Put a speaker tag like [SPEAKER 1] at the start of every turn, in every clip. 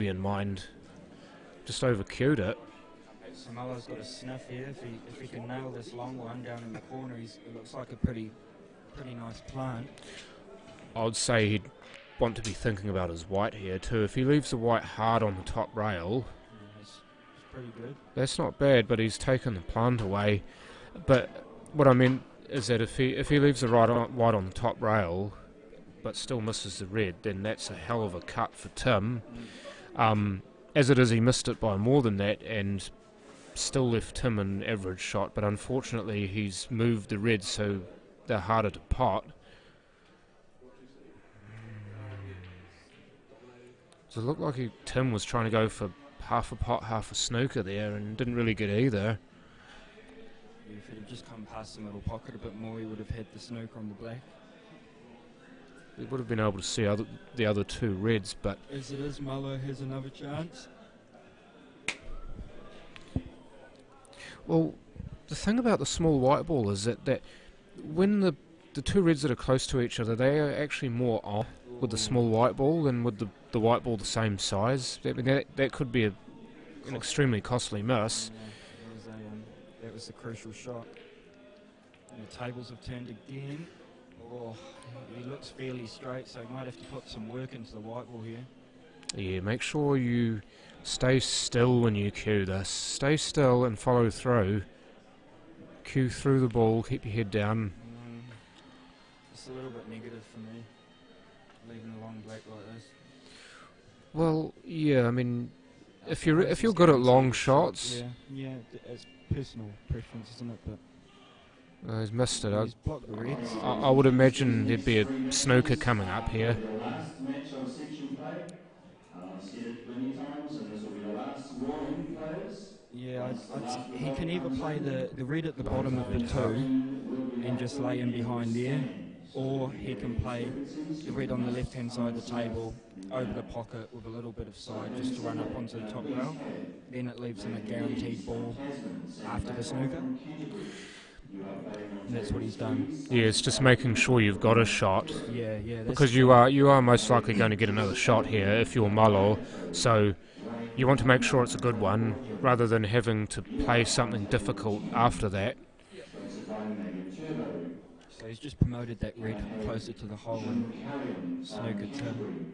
[SPEAKER 1] in mind. Just over-cued it.
[SPEAKER 2] Samoa's got a sniff here. If he can nail this long one down in the corner, it looks like a pretty nice plant.
[SPEAKER 1] I would say he'd want to be thinking about his white here too. If he leaves the white hard on the top rail,
[SPEAKER 2] It's pretty good.
[SPEAKER 1] that's not bad, but he's taken the plant away. But what I mean is that if he leaves the white on the top rail, but still misses the red, then that's a hell of a cut for Tim. As it is, he missed it by more than that and still left Tim an average shot, but unfortunately he's moved the reds so they're harder to pot. So it looked like Tim was trying to go for half a pot, half a snooker there, and didn't really get either.
[SPEAKER 2] If it had just come past the middle pocket a bit more, he would have hit the snooker on the black.
[SPEAKER 1] He would have been able to see the other two reds, but...
[SPEAKER 2] As it is, Muller has another chance.
[SPEAKER 1] Well, the thing about the small white ball is that when the two reds that are close to each other, they are actually more off with the small white ball than with the white ball the same size. I mean, that could be an extremely costly miss.
[SPEAKER 2] That was the crucial shot. And the tables have turned again. Oh, he looks fairly straight, so he might have to put some work into the white ball here.
[SPEAKER 1] Yeah, make sure you stay still when you cue this. Stay still and follow through. Cue through the ball, keep your head down.
[SPEAKER 2] Just a little bit negative for me, leaving a long black like this.
[SPEAKER 1] Well, yeah, I mean, if you're good at long shots...
[SPEAKER 2] Yeah, it's personal preference, isn't it? But
[SPEAKER 1] he's missed it.
[SPEAKER 2] he's blocked the reds.
[SPEAKER 1] I would imagine there'd be a snooker coming up here.
[SPEAKER 2] Yeah, he can either play the red at the bottom of the two and just lay in behind there, or he can play the red on the left-hand side of the table over the pocket with a little bit of side just to run up onto the top rail. Then it leaves him a guaranteed ball after the snooker. And that's what he's done.
[SPEAKER 1] Yeah, it's just making sure you've got a shot.
[SPEAKER 2] Yeah.
[SPEAKER 1] Because you are most likely going to get another shot here if you're Muller. So you want to make sure it's a good one rather than having to play something difficult after that.
[SPEAKER 2] So he's just promoted that red closer to the hole and snooker Tim.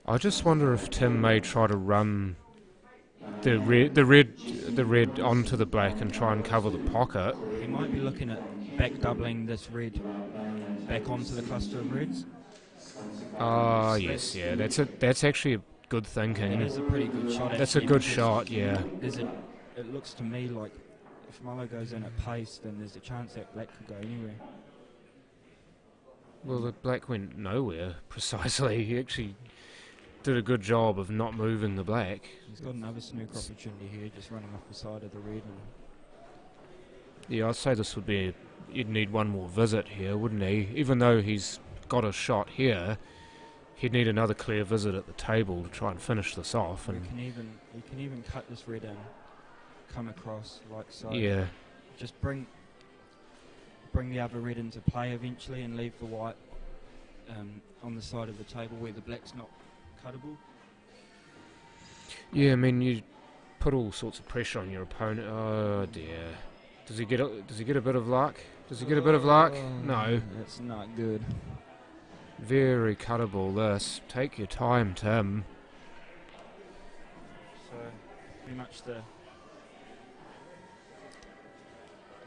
[SPEAKER 1] I just wonder if Tim may try to run the red onto the black and try and cover the pocket.
[SPEAKER 2] He might be looking at back doubling this red back onto the cluster of reds.
[SPEAKER 1] Yes, yeah, that's actually a good thinking.
[SPEAKER 2] It is a pretty good shot.
[SPEAKER 1] That's a good shot, yeah.
[SPEAKER 2] It looks to me like if Muller goes in at pace, then there's a chance that black could go anywhere.
[SPEAKER 1] Well, the black went nowhere, precisely. He actually did a good job of not moving the black.
[SPEAKER 2] He's got another snooker opportunity here, just running off the side of the red.
[SPEAKER 1] Yeah, I'd say this would be... You'd need one more visit here, wouldn't he? Even though he's got a shot here, he'd need another clear visit at the table to try and finish this off. And
[SPEAKER 2] he can even cut this red in, come across like so.
[SPEAKER 1] Yeah.
[SPEAKER 2] Just bring the other red into play eventually and leave the white on the side of the table where the black's not cuttable.
[SPEAKER 1] Yeah, I mean, you put all sorts of pressure on your opponent. Oh dear. Does he get a bit of luck? Does he get a bit of luck? No.
[SPEAKER 2] That's not good.
[SPEAKER 1] Very cuttable this. Take your time, Tim.
[SPEAKER 2] So pretty much the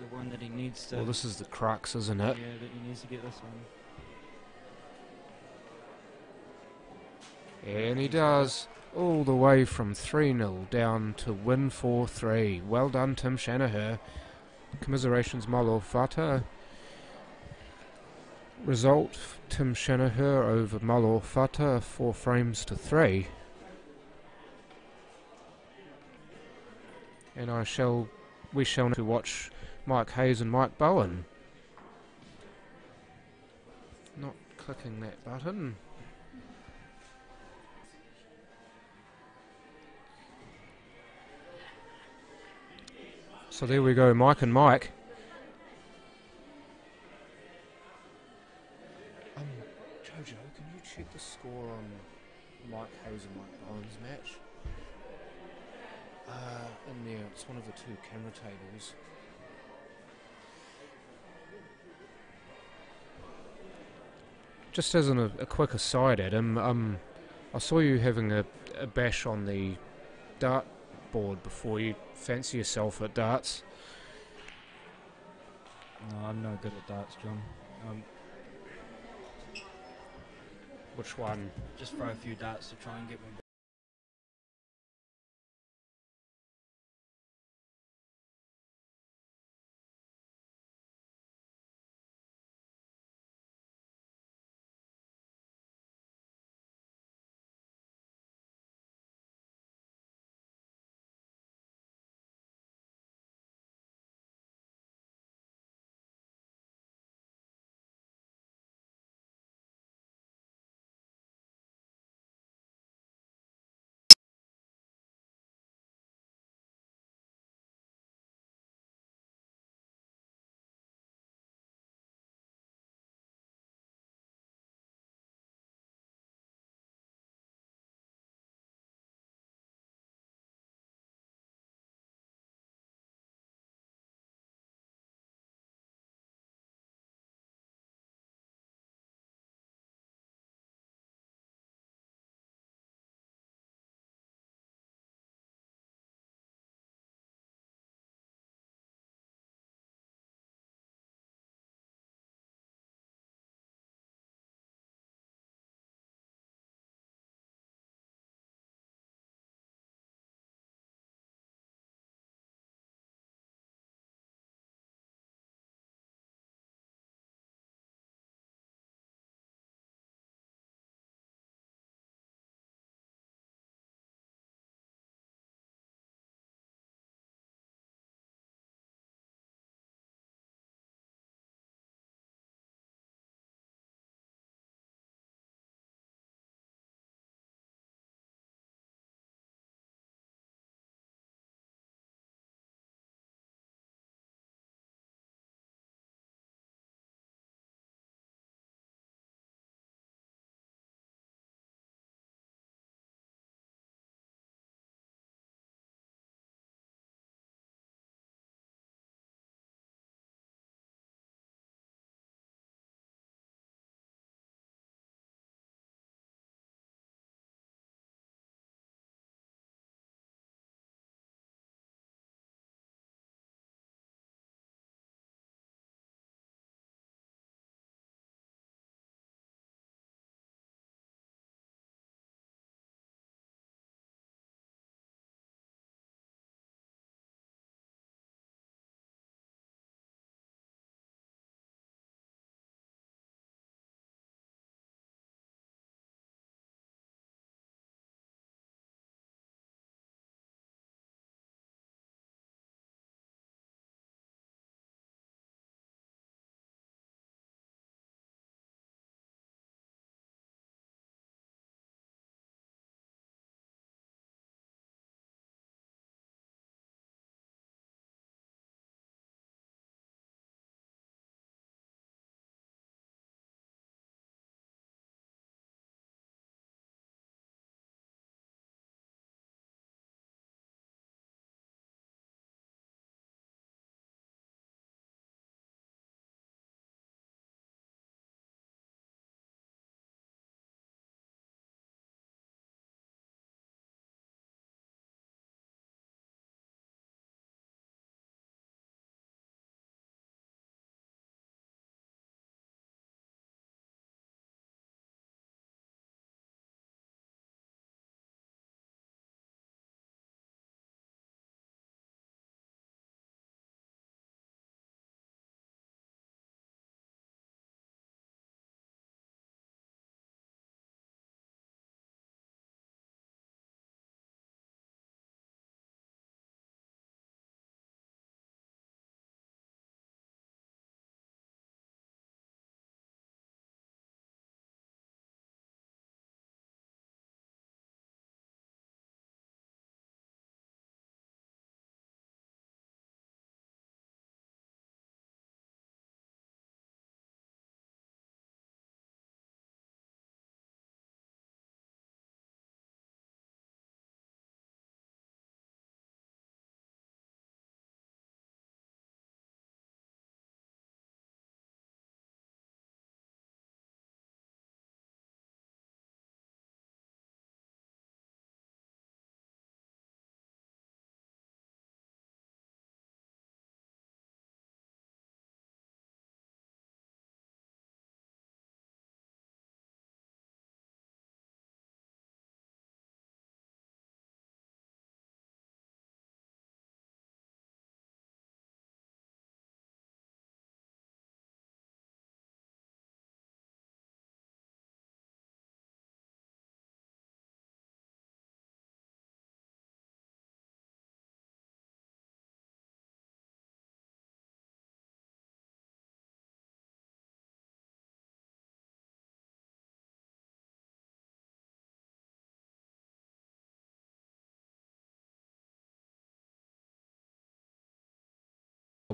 [SPEAKER 2] one that he needs to...
[SPEAKER 1] Well, this is the crux, isn't it?
[SPEAKER 2] Yeah, that he needs to get this one.
[SPEAKER 1] And he does. All the way from 3-0 down to win 4-3. Well done, Tim Shanaher. Commiserations, Malo Fata. Result, Tim Shanaher over Malo Fata, 4 frames to 3. And we shall need to watch Mike Hayes and Mike Bowen. Not clicking that button. So there we go, Mike and Mike. Joe, can you check the score on Mike Hayes and Mike Bowen's match? In there, it's one of the two camera tables. Just as a quick aside, Adam, I saw you having a bash on the dart board before. You fancy yourself at darts?
[SPEAKER 2] No, I'm no good at darts, John.
[SPEAKER 1] Which one?
[SPEAKER 2] Just throw a few darts to try and get me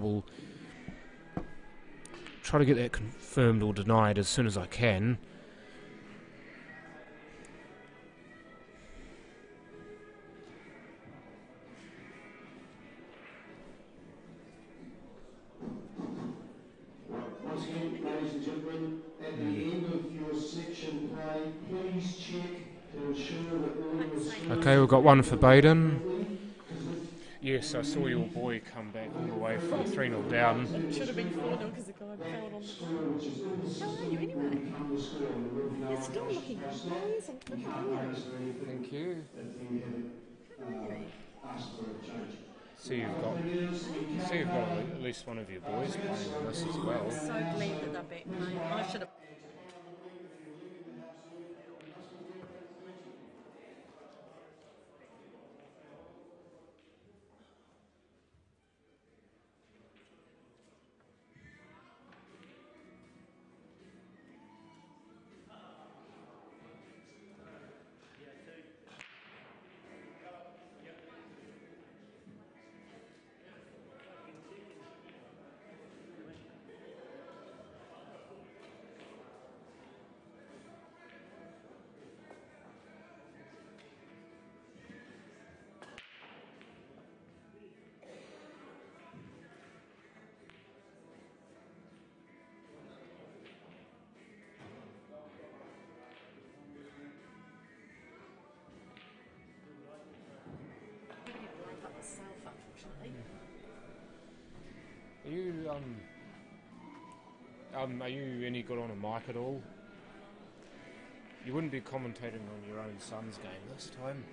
[SPEAKER 1] will try to get that confirmed or denied as soon as I can.
[SPEAKER 3] Once again, ladies and gentlemen, at the end of your section play, please check to ensure that all the
[SPEAKER 1] Okay, we've got one for Baden. Yes, I saw your boy come back all the way from 3-0 down.
[SPEAKER 4] Should have been 4-0 because the guy fouled on the ball. How are you anyway? You're still looking amazing. Good on you.
[SPEAKER 1] Thank you.
[SPEAKER 4] How are you?
[SPEAKER 1] See, you've got at least one of your boys playing in this as well.
[SPEAKER 4] I'm so glad that they're back, mate. I should have.
[SPEAKER 1] Are you any good on a mic at all? You wouldn't be commentating on your own son's game this time?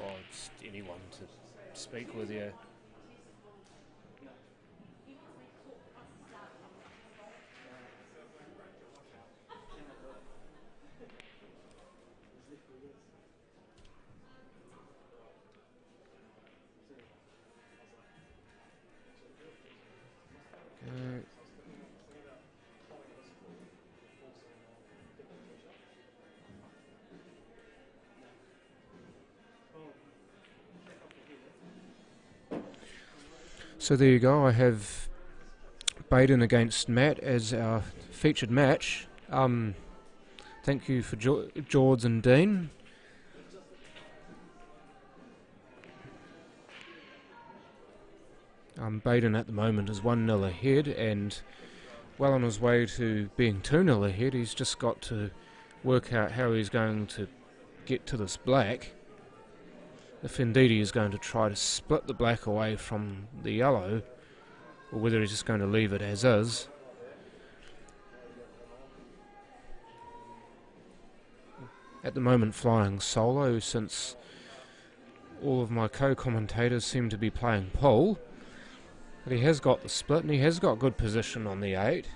[SPEAKER 1] Or just anyone to speak with you? So there you go, I have Baden against Matt as our featured match. Thank you for George and Dean. Baden at the moment is 1-0 ahead and well on his way to being 2-0 ahead. He's just got to work out how he's going to get to this black. If indeed he is going to try to split the black away from the yellow, or whether he's just going to leave it as is. At the moment flying solo, since all of my co-commentators seem to be playing pole. But he has got the split and he has got good position on the 8.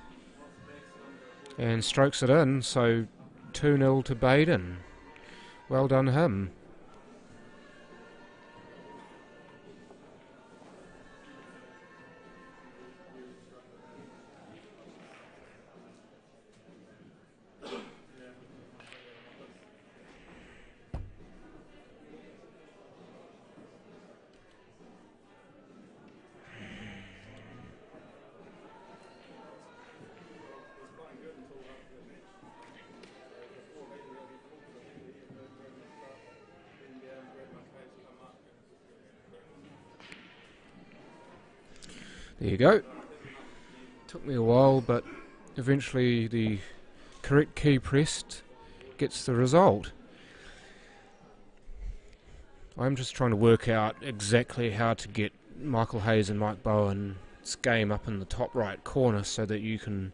[SPEAKER 1] And strokes it in, so 2-0 to Baden. Well done him. There you go. Took me a while, but eventually the correct key pressed gets the result. I'm just trying to work out exactly how to get Michael Hayes and Mike Bowen's game up in the top right corner so that you can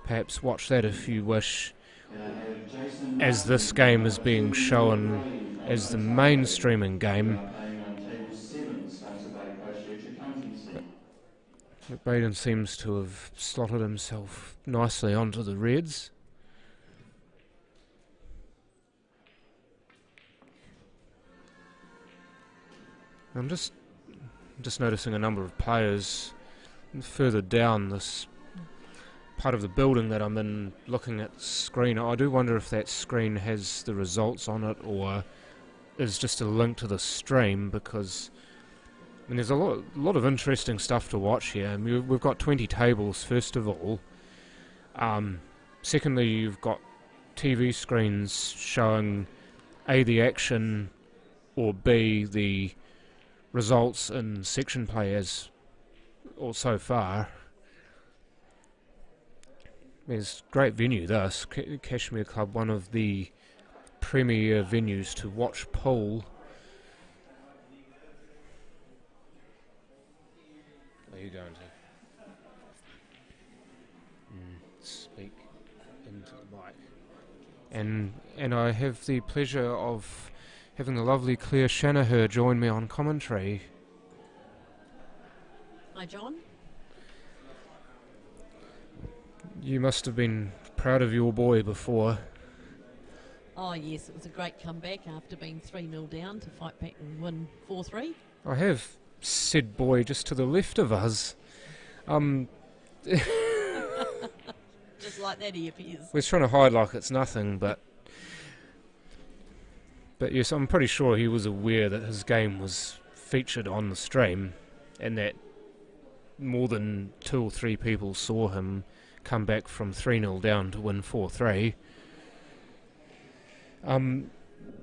[SPEAKER 1] perhaps watch that if you wish, as this game is being shown as the main streaming game. Baden seems to have slotted himself nicely onto the reds. I'm just noticing a number of players further down this part of the building that I'm in, looking at the screen. I do wonder if that screen has the results on it or is just a link to the stream, because mean, there's a lot of interesting stuff to watch here. I mean, we've got 20 tables, first of all. Secondly, you've got TV screens showing A, the action, or B, the results in section play as or so far. It's a great venue, this. Kashmir Club, one of the premier venues to watch pool. Are you going to speak into the mic? And I have the pleasure of having the lovely Claire Shanaher join me on commentary.
[SPEAKER 5] Hi, John.
[SPEAKER 1] You must have been proud of your boy before.
[SPEAKER 5] Oh, yes, it was a great comeback after being 3-0 down to fight back and win 4-3.
[SPEAKER 1] I have said boy just to the left of us.
[SPEAKER 5] Just like that he appears.
[SPEAKER 1] We're trying to hide like it's nothing, but yes, I'm pretty sure he was aware that his game was featured on the stream and that more than 2 or 3 people saw him come back from 3-0 down to win 4-3.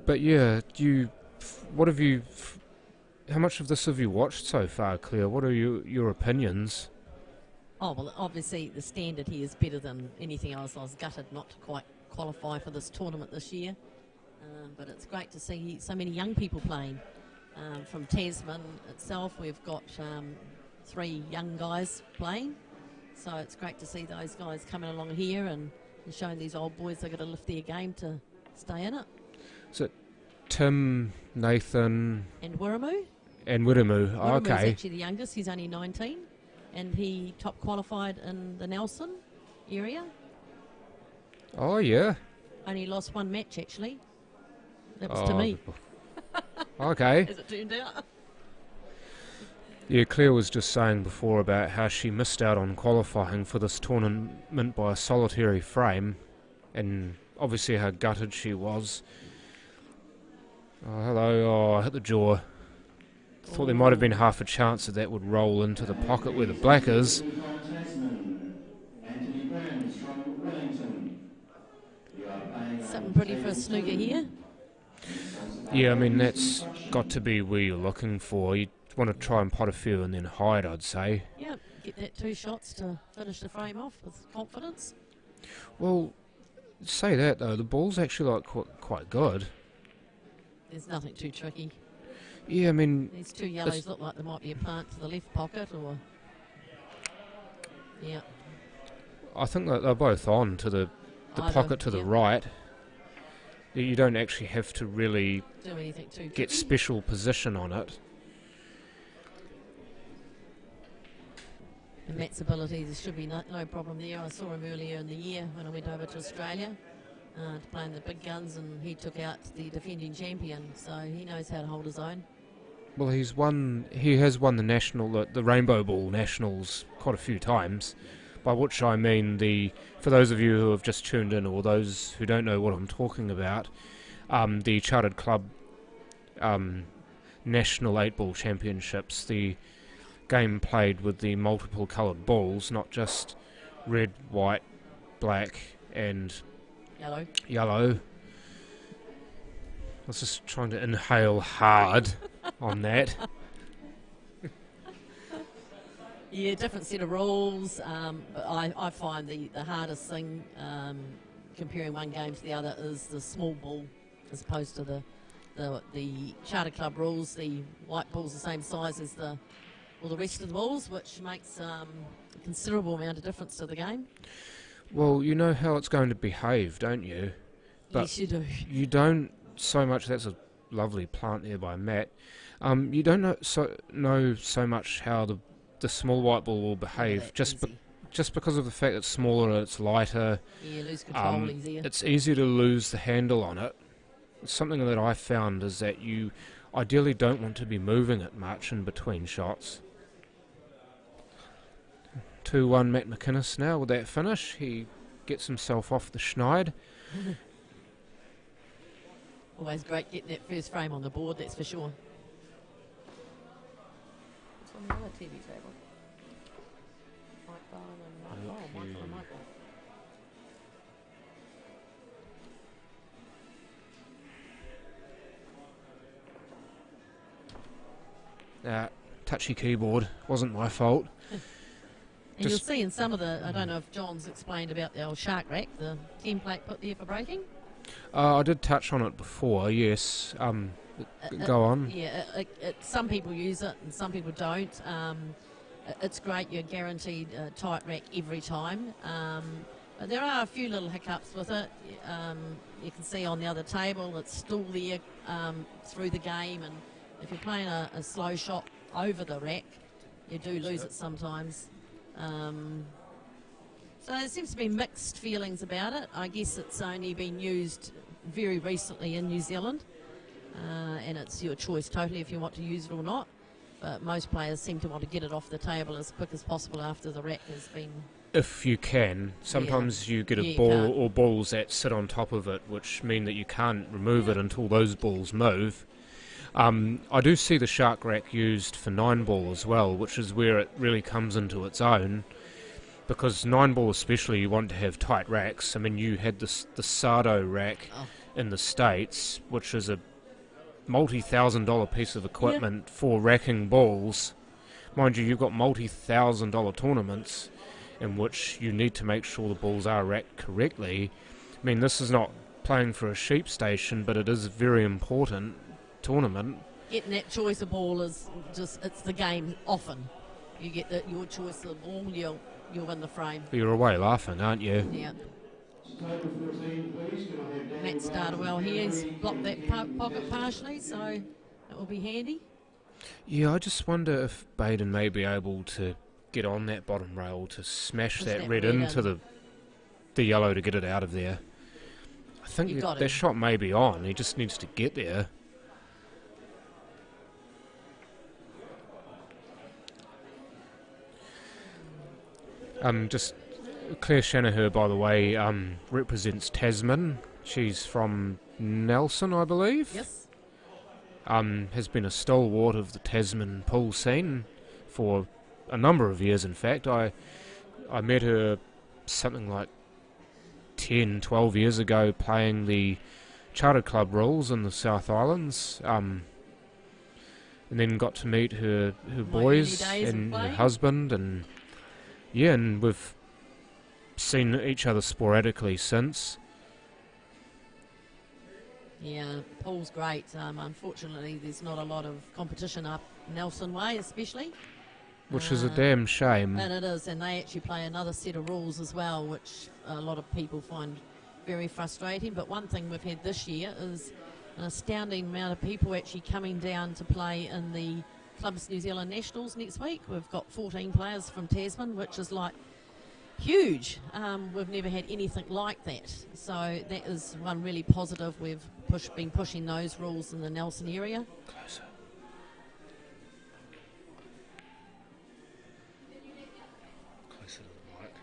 [SPEAKER 1] But yeah, how much of this have you watched so far, Claire? What are your opinions?
[SPEAKER 5] Oh, well, obviously the standard here is better than anything else. I was gutted not to quite qualify for this tournament this year. But it's great to see so many young people playing. From Tasman itself, we've got 3 young guys playing. So it's great to see those guys coming along here and showing these old boys they've got to lift their game to stay in it.
[SPEAKER 1] Is it Tim, Nathan...
[SPEAKER 5] And Wiramu.
[SPEAKER 1] And Wiramu,
[SPEAKER 5] Wiramu's
[SPEAKER 1] okay.
[SPEAKER 5] actually the youngest. He's only 19. And he top qualified in the Nelson area.
[SPEAKER 1] Oh, yeah.
[SPEAKER 5] Only lost 1 match, actually. That was to me.
[SPEAKER 1] Okay.
[SPEAKER 5] As it turned out.
[SPEAKER 1] Yeah, Claire was just saying before about how she missed out on qualifying for this tournament by a solitary frame, and obviously how gutted she was. Oh, hello. Oh, I hit the jaw. Thought there might have been half a chance that would roll into the pocket where the black is.
[SPEAKER 5] Something pretty for a snooker here.
[SPEAKER 1] Yeah, I mean, that's got to be where you're looking for. You want to try and pot a few and then hide, I'd say.
[SPEAKER 5] Yeah, get that 2 shots to finish the frame off with confidence.
[SPEAKER 1] Well, say that though, the ball's actually like quite good.
[SPEAKER 5] There's nothing too tricky.
[SPEAKER 1] Yeah, I mean...
[SPEAKER 5] These 2 yellows look like there might be a plant to the left pocket or... Yeah.
[SPEAKER 1] I think that they're both on to the pocket to the right. You don't actually have to really
[SPEAKER 5] do anything too
[SPEAKER 1] get special position on it.
[SPEAKER 5] And Matt's ability, there should be no problem there. I saw him earlier in the year when I went over to Australia to play in the big guns, and he took out the defending champion, so he knows how to hold his own.
[SPEAKER 1] Well, he has won the Rainbow Ball Nationals quite a few times, by which I mean for those of you who have just tuned in or those who don't know what I'm talking about, the Chartered Club National 8-Ball Championships, the game played with the multiple coloured balls, not just red, white, black and yellow. I was just trying to inhale hard on that.
[SPEAKER 5] Yeah, different set of rules, but I find the hardest thing comparing one game to the other is the small ball as opposed to the Charter Club rules. The white ball's the same size as the rest of the balls, which makes a considerable amount of difference to the game.
[SPEAKER 1] Well, you know how it's going to behave, don't you? But
[SPEAKER 5] yes, you do.
[SPEAKER 1] You don't so much. That's a lovely plant there by Matt. You don't know so much how the small white ball will behave, just because of the fact it's smaller and it's lighter.
[SPEAKER 5] Yeah, lose control easier.
[SPEAKER 1] It's easier to lose the handle on it. Something that I found is that you ideally don't want to be moving it much in between shots. 2-1 Matt McInnes now with that finish. He gets himself off the schneid.
[SPEAKER 5] Always great getting that first frame on the board, that's for sure. on the other TV table? Mike Bowen and Michael. Oh, Michael and Michael.
[SPEAKER 1] Touchy keyboard, wasn't my fault.
[SPEAKER 5] And you'll see in some of the, I don't know if John's explained about the old shark rack, the template put there for braking.
[SPEAKER 1] I did touch on it before, yes. Go on.
[SPEAKER 5] Yeah, some people use it and some people don't. It's great, you're guaranteed a tight rack every time. But there are a few little hiccups with it. You can see on the other table it's still there through the game, and if you're playing a slow shot over the rack, you do lose it sometimes. So there seems to be mixed feelings about it. I guess it's only been used very recently in New Zealand, and it's your choice totally if you want to use it or not. But most players seem to want to get it off the table as quick as possible after the rack has been...
[SPEAKER 1] If you can. Sometimes you get a
[SPEAKER 5] you
[SPEAKER 1] ball
[SPEAKER 5] can't.
[SPEAKER 1] or balls that sit on top of it, which mean that you can't remove it until those balls move. I do see the shark rack used for 9-ball as well, which is where it really comes into its own. Because 9-ball especially, you want to have tight racks. I mean, you had the Sardo rack in the States, which is a multi-$1,000 piece of equipment for racking balls. Mind you, you've got multi-$1,000 tournaments in which you need to make sure the balls are racked correctly. I mean, this is not playing for a sheep station, but it is a very important tournament.
[SPEAKER 5] Getting that choice of ball is just, it's the game often. You get your choice of ball, you'll win the frame.
[SPEAKER 1] You're away laughing, aren't you?
[SPEAKER 5] Yeah. Matt started well here. He's blocked that pocket partially, so that will be handy.
[SPEAKER 1] Yeah, I just wonder if Baden may be able to get on that bottom rail to smash that red into the yellow to get it out of there. I think that shot may be on. He just needs to get there. Just Claire Shanaher, by the way, represents Tasman. She's from Nelson, I believe.
[SPEAKER 5] Yes.
[SPEAKER 1] Has been a stalwart of the Tasman pool scene for a number of years, in fact. I met her something like 10, 12 years ago playing the Charter Club rules in the South Islands. And then got to meet her boys and her husband, and yeah, and we've seen each other sporadically since.
[SPEAKER 5] Yeah, pool's great. Unfortunately, there's not a lot of competition up Nelson Way, especially.
[SPEAKER 1] Which is a damn shame.
[SPEAKER 5] And it is, and they actually play another set of rules as well, which a lot of people find very frustrating. But one thing we've had this year is an astounding amount of people actually coming down to play in the Clubs New Zealand Nationals next week. We've got 14 players from Tasman, which is like huge. We've never had anything like that. So that is one really positive. We've been pushing those rules in the Nelson area.
[SPEAKER 1] Closer. Closer to the mic.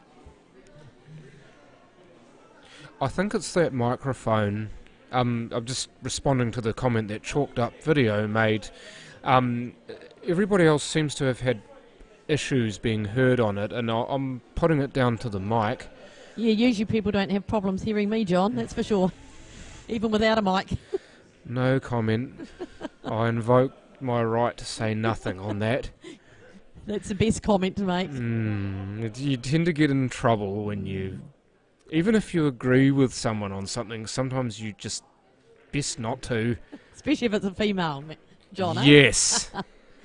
[SPEAKER 1] I think it's that microphone. I'm just responding to the comment that Chalked Up Video made. Everybody else seems to have had issues being heard on it, and I'm putting it down to the mic.
[SPEAKER 5] Yeah, usually people don't have problems hearing me, John, that's for sure. Even without a mic.
[SPEAKER 1] No comment. I invoke my right to say nothing on that.
[SPEAKER 5] That's the best comment to make.
[SPEAKER 1] You tend to get in trouble when you... Even if you agree with someone on something, sometimes you just best not to.
[SPEAKER 5] Especially if it's a female, John, eh?
[SPEAKER 1] Yes.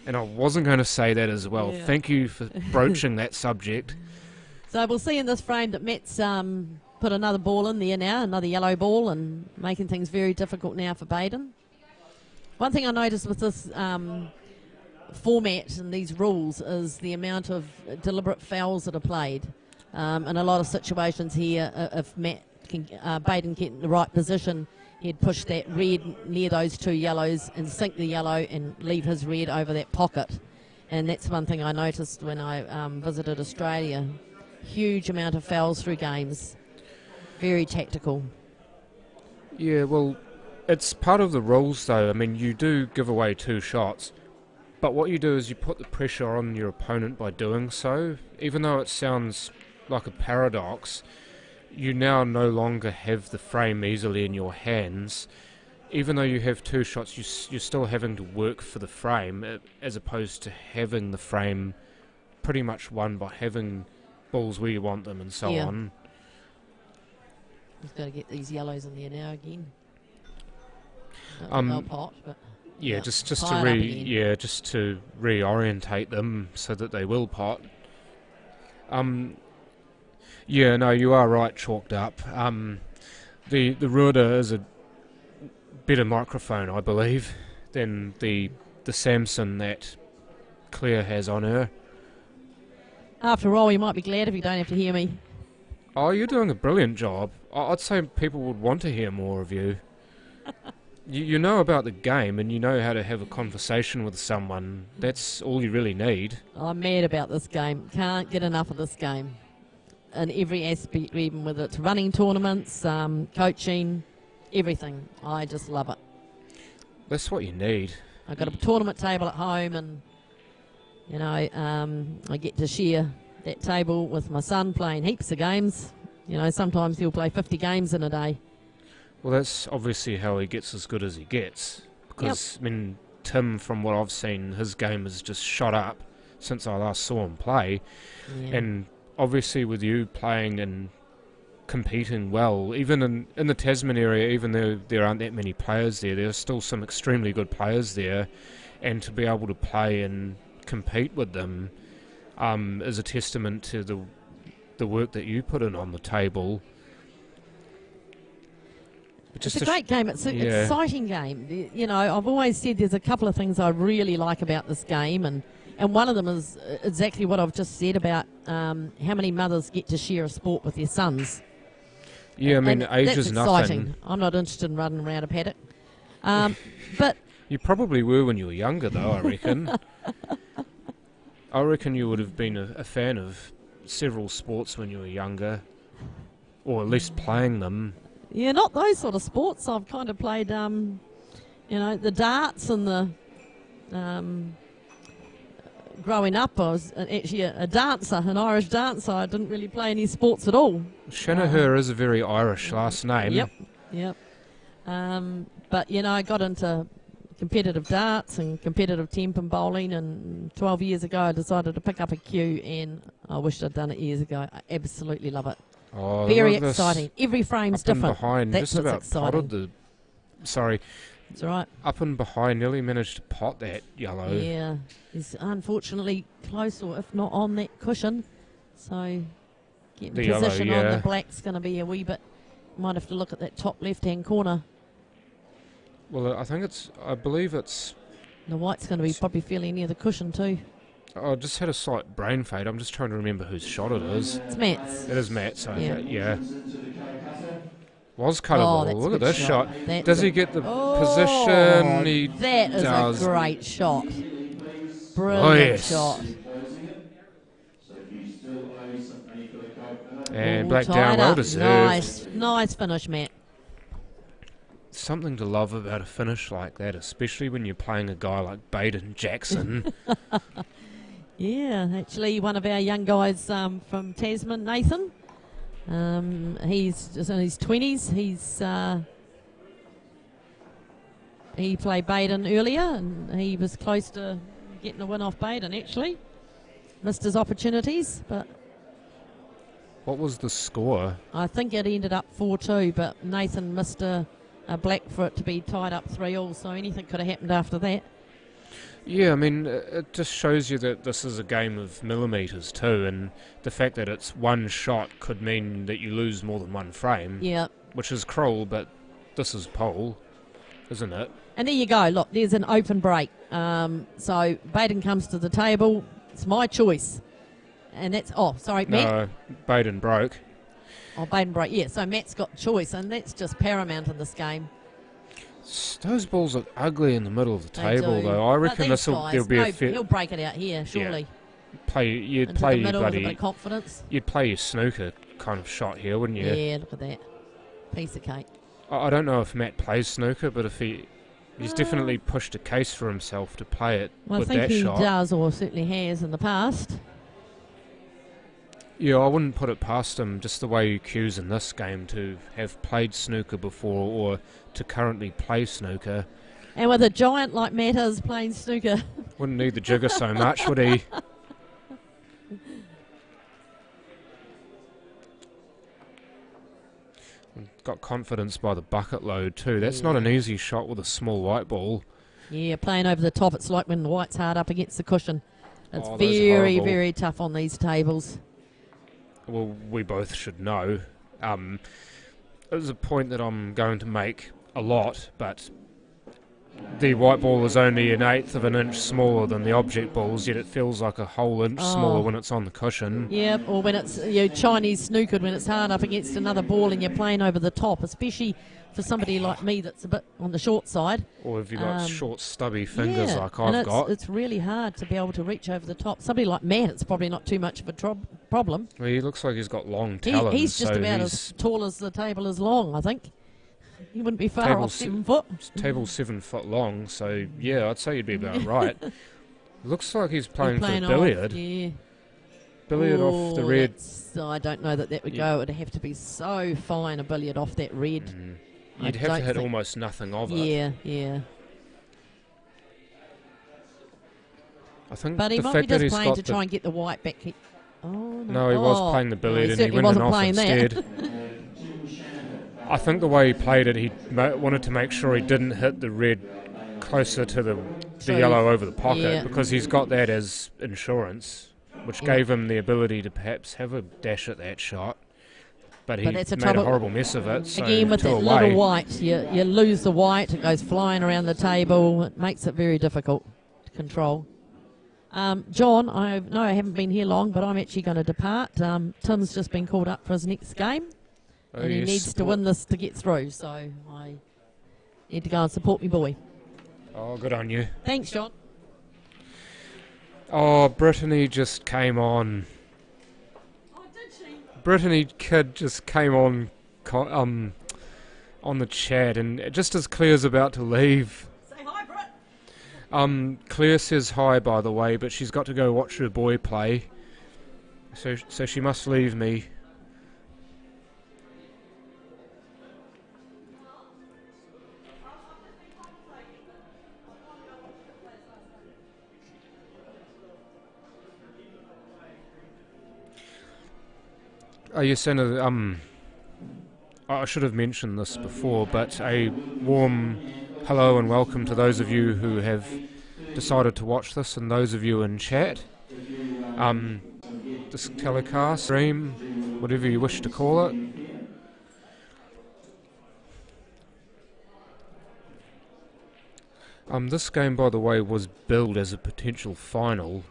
[SPEAKER 1] And I wasn't going to say that as well.
[SPEAKER 5] Yeah.
[SPEAKER 1] Thank you for broaching that subject.
[SPEAKER 5] So we'll see in this frame that Matt's put another ball in there now, another yellow ball, and making things very difficult now for Baden. One thing I noticed with this format and these rules is the amount of deliberate fouls that are played. In a lot of situations here, if Matt can, Baden get in the right position, he'd push that red near those two yellows and sink the yellow and leave his red over that pocket. And that's one thing I noticed when I visited Australia. Huge amount of fouls through games. Very tactical.
[SPEAKER 1] Yeah, well, it's part of the rules, though. I mean, you do give away 2 shots. But what you do is you put the pressure on your opponent by doing so. Even though it sounds like a paradox, you now no longer have the frame easily in your hands. Even though you have 2 shots, you're still having to work for the frame, as opposed to having the frame pretty much won by having balls where you want them and so
[SPEAKER 5] Yeah.
[SPEAKER 1] on.
[SPEAKER 5] He's got to get these yellows in there now again.
[SPEAKER 1] Um,
[SPEAKER 5] They'll pot, but
[SPEAKER 1] Yeah,
[SPEAKER 5] yeah,
[SPEAKER 1] just to
[SPEAKER 5] tie it up again.
[SPEAKER 1] just to reorientate them so that they will pot. Yeah, no, you are right, chalked up. The Ruida is a better microphone, I believe, than the Samson that Claire has on her.
[SPEAKER 5] After all, you might be glad if you don't have to hear me.
[SPEAKER 1] Oh, you're doing a brilliant job. I'd say people would want to hear more of you. You know about the game and you know how to have a conversation with someone. That's all you really need.
[SPEAKER 5] I'm mad about this game. Can't get enough of this game. In every aspect, even whether it's running tournaments, coaching, everything. I just love it.
[SPEAKER 1] That's what you need.
[SPEAKER 5] I've got a tournament table at home and, you know, I get to share that table with my son playing heaps of games. You know, sometimes he'll play 50 games in a day.
[SPEAKER 1] Well, that's obviously how he gets as good as he gets. Because, I mean, Tim, from what I've seen, his game has just shot up since I last saw him play.
[SPEAKER 5] Yeah.
[SPEAKER 1] And obviously with you playing and competing well, even in the Tasman area, even though there aren't that many players there, there's still some extremely good players there. And to be able to play and compete with them is a testament to the work that you put in on the table.
[SPEAKER 5] It's a great game. It's an
[SPEAKER 1] yeah.
[SPEAKER 5] exciting game. You know, I've always said there's a couple of things I really like about this game, and one of them is exactly what I've just said about how many mothers get to share a sport with their sons.
[SPEAKER 1] Yeah, I mean,
[SPEAKER 5] and
[SPEAKER 1] age
[SPEAKER 5] that's
[SPEAKER 1] is
[SPEAKER 5] exciting.
[SPEAKER 1] nothing.
[SPEAKER 5] I'm not interested in running around a paddock. But
[SPEAKER 1] You probably were when you were younger, though, I reckon. I reckon you would have been a fan of several sports when you were younger, or at least playing them.
[SPEAKER 5] yeah, not those sort of sports. I've kind of played, you know, the darts and the. Growing up, I was actually a dancer, an Irish dancer. I didn't really play any sports at all.
[SPEAKER 1] Shanaher is a very Irish last name.
[SPEAKER 5] Yep. But, you know, I got into competitive darts and competitive temp and bowling, and 12 years ago I decided to pick up a cue, and I wished I'd done it years ago. I absolutely love it.
[SPEAKER 1] Oh,
[SPEAKER 5] Very
[SPEAKER 1] look at this
[SPEAKER 5] exciting. Every frame's
[SPEAKER 1] up and
[SPEAKER 5] different.
[SPEAKER 1] behind,
[SPEAKER 5] That's
[SPEAKER 1] just
[SPEAKER 5] what's
[SPEAKER 1] about
[SPEAKER 5] exciting.
[SPEAKER 1] potted the. Sorry,
[SPEAKER 5] It's all right.
[SPEAKER 1] up and behind, nearly managed to pot that yellow.
[SPEAKER 5] Yeah, he's unfortunately close, or if not on that cushion. So getting
[SPEAKER 1] The yellow,
[SPEAKER 5] position on
[SPEAKER 1] yeah.
[SPEAKER 5] the black's going to be a wee bit. Might have to look at that top left-hand corner.
[SPEAKER 1] Well, I believe it's.
[SPEAKER 5] The white's going to be probably fairly near the cushion too.
[SPEAKER 1] I just had a slight brain fade. I'm just trying to remember whose shot it is.
[SPEAKER 5] It's Matt's.
[SPEAKER 1] It is Matt's.
[SPEAKER 5] Yeah.
[SPEAKER 1] Yeah. Was cuttable.
[SPEAKER 5] that's a
[SPEAKER 1] Look at
[SPEAKER 5] good
[SPEAKER 1] this shot.
[SPEAKER 5] That's
[SPEAKER 1] Does
[SPEAKER 5] a-
[SPEAKER 1] he get the
[SPEAKER 5] Oh,
[SPEAKER 1] position? He
[SPEAKER 5] that is
[SPEAKER 1] does.
[SPEAKER 5] a great shot. Brilliant
[SPEAKER 1] yes.
[SPEAKER 5] shot.
[SPEAKER 1] And
[SPEAKER 5] All
[SPEAKER 1] black
[SPEAKER 5] tied
[SPEAKER 1] down, well
[SPEAKER 5] up.
[SPEAKER 1] deserved.
[SPEAKER 5] Nice finish, Matt.
[SPEAKER 1] Something to love about a finish like that, especially when you're playing a guy like Baden Jackson.
[SPEAKER 5] Yeah, actually, one of our young guys from Tasman, Nathan. He's just in his 20s. He played Baden earlier, and he was close to getting a win off Baden. Actually, missed his opportunities, but
[SPEAKER 1] What was the score?
[SPEAKER 5] I think it ended up 4-2. But Nathan missed a black for it to be tied up 3-3. So anything could have happened after that.
[SPEAKER 1] Yeah, I mean, it just shows you that this is a game of millimetres too, and the fact that it's one shot could mean that you lose more than one frame,
[SPEAKER 5] Yeah.
[SPEAKER 1] which is cruel, but this is pole, isn't it?
[SPEAKER 5] And there you go. Look, there's an open break. So Baden comes to the table. It's my choice. And that's... Oh, sorry, Matt.
[SPEAKER 1] No, Baden broke.
[SPEAKER 5] Oh, Baden break. Yeah, so Matt's got choice, and that's just paramount in this game.
[SPEAKER 1] Those balls look ugly in the middle of the
[SPEAKER 5] They
[SPEAKER 1] table,
[SPEAKER 5] do.
[SPEAKER 1] though. I
[SPEAKER 5] But
[SPEAKER 1] reckon
[SPEAKER 5] these
[SPEAKER 1] there'll
[SPEAKER 5] guys,
[SPEAKER 1] be a
[SPEAKER 5] no,
[SPEAKER 1] fair...
[SPEAKER 5] he'll break it out here, surely.
[SPEAKER 1] You'd
[SPEAKER 5] Into
[SPEAKER 1] play
[SPEAKER 5] the
[SPEAKER 1] your
[SPEAKER 5] middle with a bit
[SPEAKER 1] bloody...
[SPEAKER 5] of confidence.
[SPEAKER 1] You'd play your snooker kind of shot here, wouldn't you?
[SPEAKER 5] Yeah, look at that. Piece of cake.
[SPEAKER 1] I don't know if Matt plays snooker, but if he He's definitely pushed a case for himself to play it
[SPEAKER 5] Well, I
[SPEAKER 1] with
[SPEAKER 5] think
[SPEAKER 1] that
[SPEAKER 5] he
[SPEAKER 1] shot.
[SPEAKER 5] does, or certainly has in the past.
[SPEAKER 1] Yeah, I wouldn't put it past him, just the way he cues in this game to have played snooker before or to currently play snooker.
[SPEAKER 5] And with a giant like Matters playing snooker.
[SPEAKER 1] Wouldn't need the jigger so much, would he? Got confidence by the bucket load too. That's not an easy shot with a small white ball.
[SPEAKER 5] Yeah, playing over the top, it's like when the white's hard up against the cushion. It's
[SPEAKER 1] Oh, those are
[SPEAKER 5] very,
[SPEAKER 1] horrible.
[SPEAKER 5] very tough on these tables.
[SPEAKER 1] Well, we both should know. It was a point that I'm going to make a lot, but the white ball is only an eighth of an inch smaller than the object balls, yet it feels like a whole inch smaller when it's on the cushion.
[SPEAKER 5] Yeah, or when it's Chinese snookered, when it's hard up against another ball and you're playing over the top, especially for somebody like me that's a bit on the short side.
[SPEAKER 1] Or if you've got short, stubby fingers like I've got.
[SPEAKER 5] It's really hard to be able to reach over the top. Somebody like Matt, it's probably not too much of a problem.
[SPEAKER 1] Well, he looks like he's got long talons.
[SPEAKER 5] He's just
[SPEAKER 1] so
[SPEAKER 5] about as tall as the table is long, I think. He wouldn't be far
[SPEAKER 1] Table
[SPEAKER 5] off 7 foot.
[SPEAKER 1] Table's 7 foot long, so yeah, I'd say you'd be about right. Looks like he's playing for the billiard. Billiard off the red.
[SPEAKER 5] I don't know that would go. It would have to be so fine a billiard off that red.
[SPEAKER 1] You'd have to hit almost nothing of it.
[SPEAKER 5] Yeah.
[SPEAKER 1] I think
[SPEAKER 5] But he
[SPEAKER 1] the
[SPEAKER 5] might
[SPEAKER 1] fact
[SPEAKER 5] be
[SPEAKER 1] that
[SPEAKER 5] just
[SPEAKER 1] he's
[SPEAKER 5] playing
[SPEAKER 1] got
[SPEAKER 5] to try and get the white back.
[SPEAKER 1] No, he was playing the billiard
[SPEAKER 5] he
[SPEAKER 1] and he
[SPEAKER 5] certainly
[SPEAKER 1] went
[SPEAKER 5] wasn't
[SPEAKER 1] off
[SPEAKER 5] playing
[SPEAKER 1] instead.
[SPEAKER 5] that.
[SPEAKER 1] I think the way he played it, he wanted to make sure he didn't hit the red closer to the yellow over the pocket because he's got that as insurance, which gave him the ability to perhaps have a dash at that shot. But he
[SPEAKER 5] that's
[SPEAKER 1] made a horrible mess of it. So
[SPEAKER 5] again, with that little white, you lose the white, it goes flying around the table. It makes it very difficult to control. John, I know I haven't been here long, but I'm actually going to depart. Tim's just been called up for his next game. And he needs to win this to get through, so I need to go and support me boy.
[SPEAKER 1] Oh, good on you.
[SPEAKER 5] Thanks, John.
[SPEAKER 1] Oh, Brittany just came on.
[SPEAKER 5] Oh, did she?
[SPEAKER 1] Brittany Kid just came on the chat, and just as Claire's about to leave.
[SPEAKER 5] Say hi, Britt.
[SPEAKER 1] Claire says hi, by the way, but she's got to go watch her boy play. So she must leave me. Yes, Senator, I should have mentioned this before, but a warm hello and welcome to those of you who have decided to watch this and those of you in chat. This telecast, stream, whatever you wish to call it. This game, by the way, was billed as a potential final.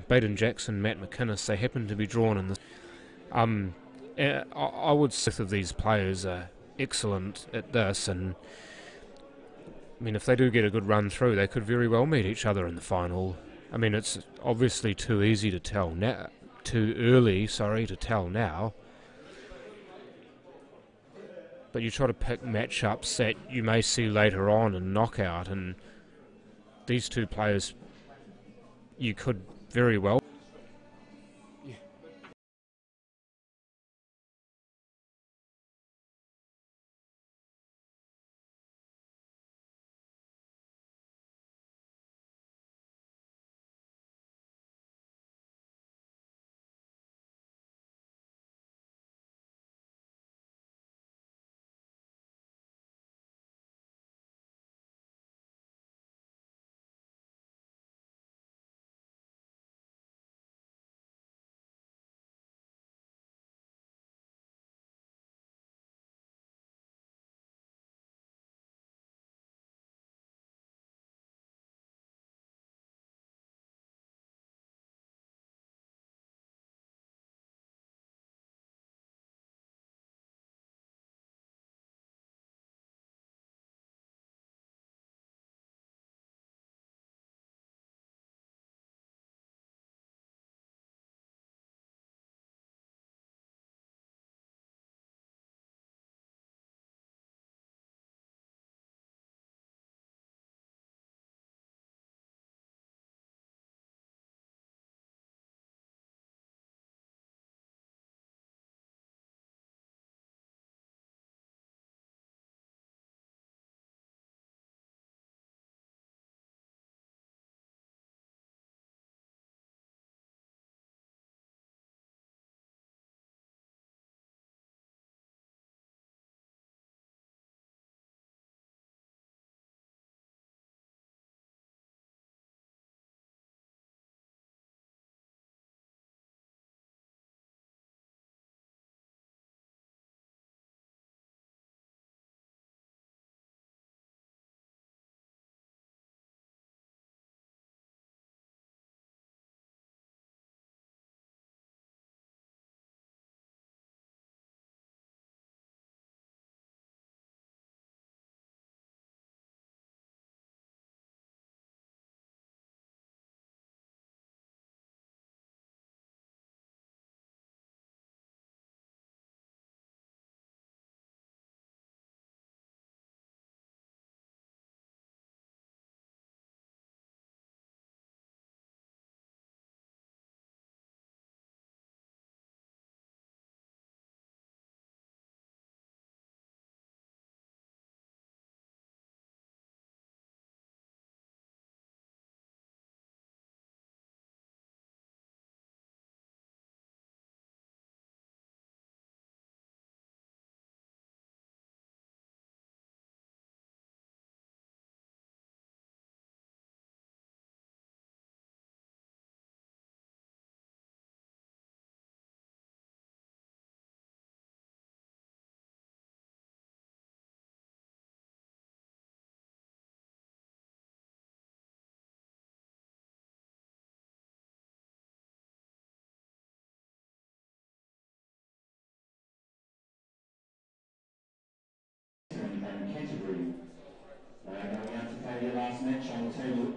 [SPEAKER 1] Baden Jackson, Matt McInnes, they happen to be drawn in this. I would say both of these players are excellent at this, and I mean, if they do get a good run through, they could very well meet each other in the final. I mean, it's obviously too early to tell now. But you try to pick matchups that you may see later on in knockout, and these two players, you could very well.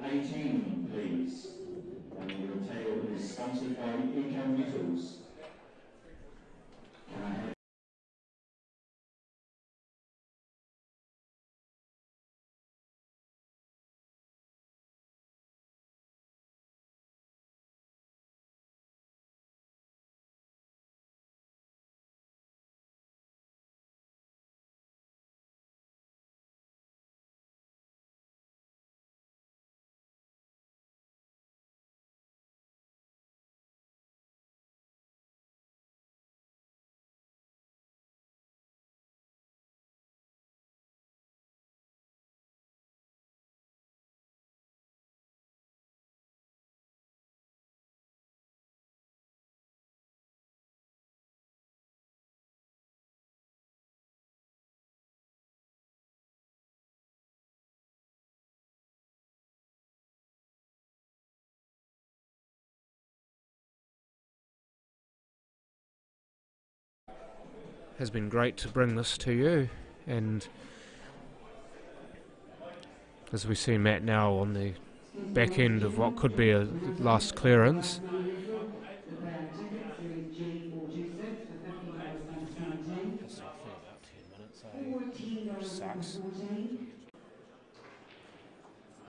[SPEAKER 3] 18, please. And the tail is sponsored by Eco Metals. Can I have
[SPEAKER 1] Has been great to bring this to you, and as we see Matt now on the back end of what could be a last clearance,